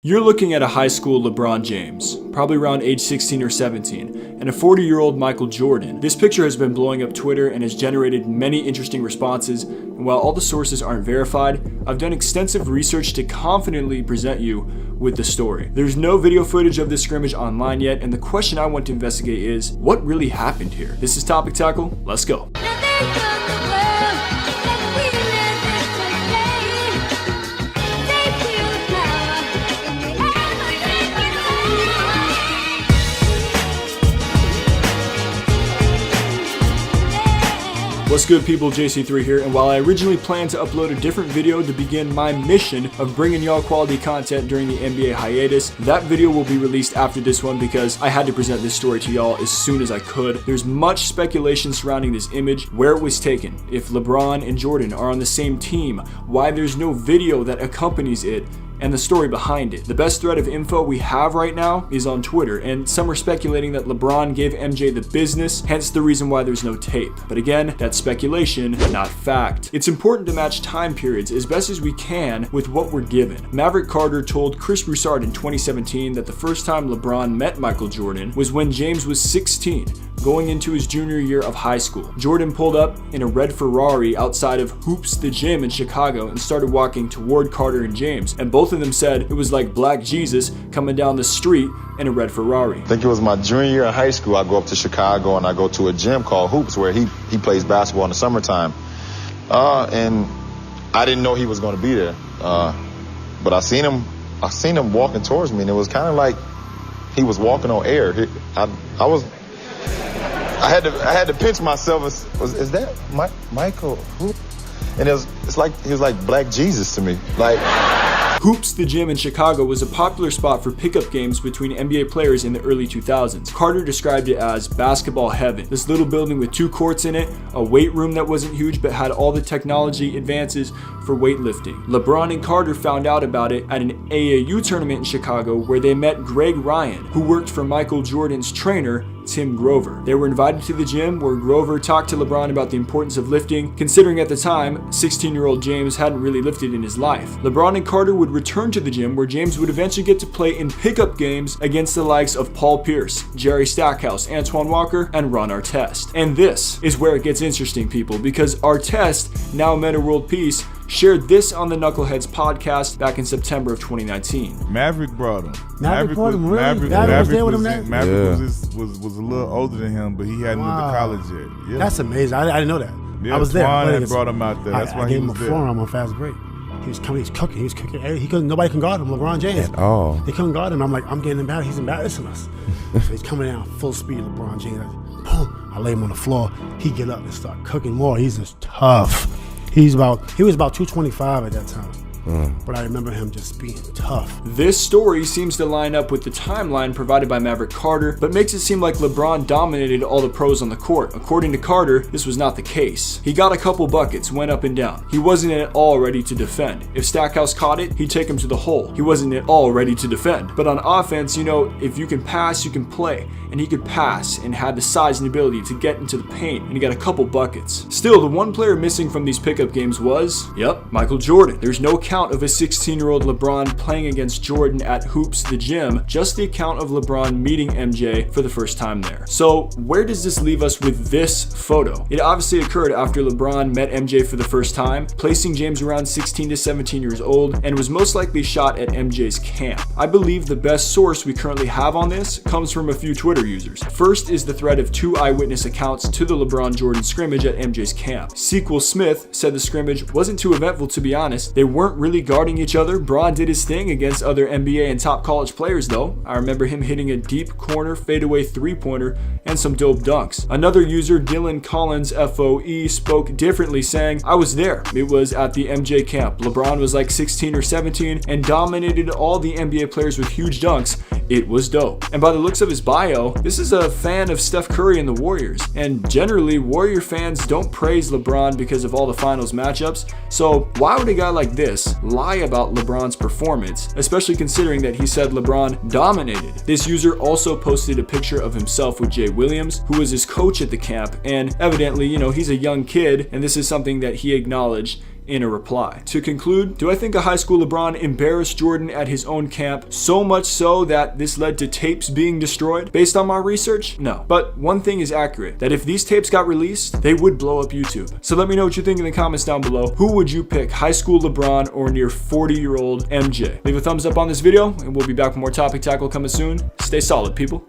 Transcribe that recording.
You're looking at a high school LeBron James, probably around age 16 or 17, and a 40-year-old Michael Jordan. This picture has been blowing up Twitter and has generated many interesting responses, and while all the sources aren't verified, I've done extensive research to confidently present you with the story. There's no video footage of this scrimmage online yet, and the question I want to investigate is, what really happened here? This is Topic Tackle, let's go. What's good, people? JC3 here, and while I originally planned to upload a different video to begin my mission of bringing y'all quality content during the NBA hiatus, that video will be released after this one because I had to present this story to y'all as soon as I could. There's much speculation surrounding this image, where it was taken, if LeBron and Jordan are on the same team, why there's no video that accompanies it, and the story behind it. The best thread of info we have right now is on Twitter, and some are speculating that LeBron gave MJ the business, hence the reason why there's no tape. But again, that's speculation, not fact. It's important to match time periods as best as we can with what we're given. Maverick Carter told Chris Broussard in 2017 that the first time LeBron met Michael Jordan was when James was 16, going into his junior year of high school. Jordan pulled up in a red Ferrari outside of Hoops the Gym in Chicago and started walking toward Carter and James, and both of them said it was like Black Jesus coming down the street in a red Ferrari. I think it was my junior year in high school. I go up to Chicago and I go to a gym called Hoops where he plays basketball in the summertime. And I didn't know he was going to be there. But I seen him walking towards me, and it was kind of like he was walking on air. I had to pinch myself. Is that Michael? Who? And it's like he was like Black Jesus to me. Like. Hoops the Gym in Chicago was a popular spot for pickup games between NBA players in the early 2000s. Carter described it as basketball heaven. This little building with 2 courts in it, a weight room that wasn't huge but had all the technology advances for weightlifting. LeBron and Carter found out about it at an AAU tournament in Chicago where they met Greg Ryan, who worked for Michael Jordan's trainer, Tim Grover. They were invited to the gym where Grover talked to LeBron about the importance of lifting, considering at the time, 16-year-old James hadn't really lifted in his life. LeBron and Carter would return to the gym where James would eventually get to play in pickup games against the likes of Paul Pierce, Jerry Stackhouse, Antoine Walker, and Ron Artest. And this is where it gets interesting, people, because Artest, now Meta World Peace, shared this on the Knuckleheads podcast back in September of 2019. Maverick brought him. Maverick brought him, really? Maverick was there with him then? Maverick was a little older than him, but he hadn't went to college yet. Yeah. That's amazing. I didn't know that. Yeah, I was there. Twan had brought him out there. That's why I he gave him was a there. forearm on fast break. He was coming. He was cooking. He couldn't. Nobody can guard him. LeBron James. At all. They couldn't guard him. I'm like, I'm getting embarrassed. He's embarrassing us. So he's coming down full speed. LeBron James. Boom. I lay him on the floor. He get up and start cooking more. He's just tough. He was about 225 at that time. But I remember him just being tough. This story seems to line up with the timeline provided by Maverick Carter, but makes it seem like LeBron dominated all the pros on the court. According to Carter, this was not the case. He got a couple buckets, went up and down. He wasn't at all ready to defend. If Stackhouse caught it, he'd take him to the hole. He wasn't at all ready to defend. But on offense, if you can pass, you can play. And he could pass and had the size and ability to get into the paint, and he got a couple buckets. Still, the one player missing from these pickup games was, Michael Jordan. There's no account of a 16-year-old LeBron playing against Jordan at Hoops the Gym, just the account of LeBron meeting MJ for the first time there. So where does this leave us with this photo? It obviously occurred after LeBron met MJ for the first time, placing James around 16 to 17 years old, and was most likely shot at MJ's camp. I believe the best source we currently have on this comes from a few Twitter users. First is the thread of 2 eyewitness accounts to the LeBron Jordan scrimmage at MJ's camp. Sequel Smith said the scrimmage wasn't too eventful, to be honest. They weren't really guarding each other. Bron did his thing against other NBA and top college players though. I remember him hitting a deep corner fadeaway 3-pointer and some dope dunks. Another user, Dylan Collins FOE, spoke differently, saying, I was there. It was at the MJ camp. LeBron was like 16 or 17 and dominated all the NBA players with huge dunks. It was dope. And by the looks of his bio, this is a fan of Steph Curry and the Warriors. And generally, Warrior fans don't praise LeBron because of all the finals matchups. So why would a guy like this lie about LeBron's performance, especially considering that he said LeBron dominated? This user also posted a picture of himself with Jay Williams, who was his coach at the camp, and evidently, he's a young kid, and this is something that he acknowledged in a reply. To conclude, do I think a high school LeBron embarrassed Jordan at his own camp, so much so that this led to tapes being destroyed? Based on my research, no. But one thing is accurate, that if these tapes got released, they would blow up YouTube. So let me know what you think in the comments down below. Who would you pick, high school LeBron or near 40-year-old MJ? Leave a thumbs up on this video, and we'll be back with more Topic Tackle coming soon. Stay solid, people.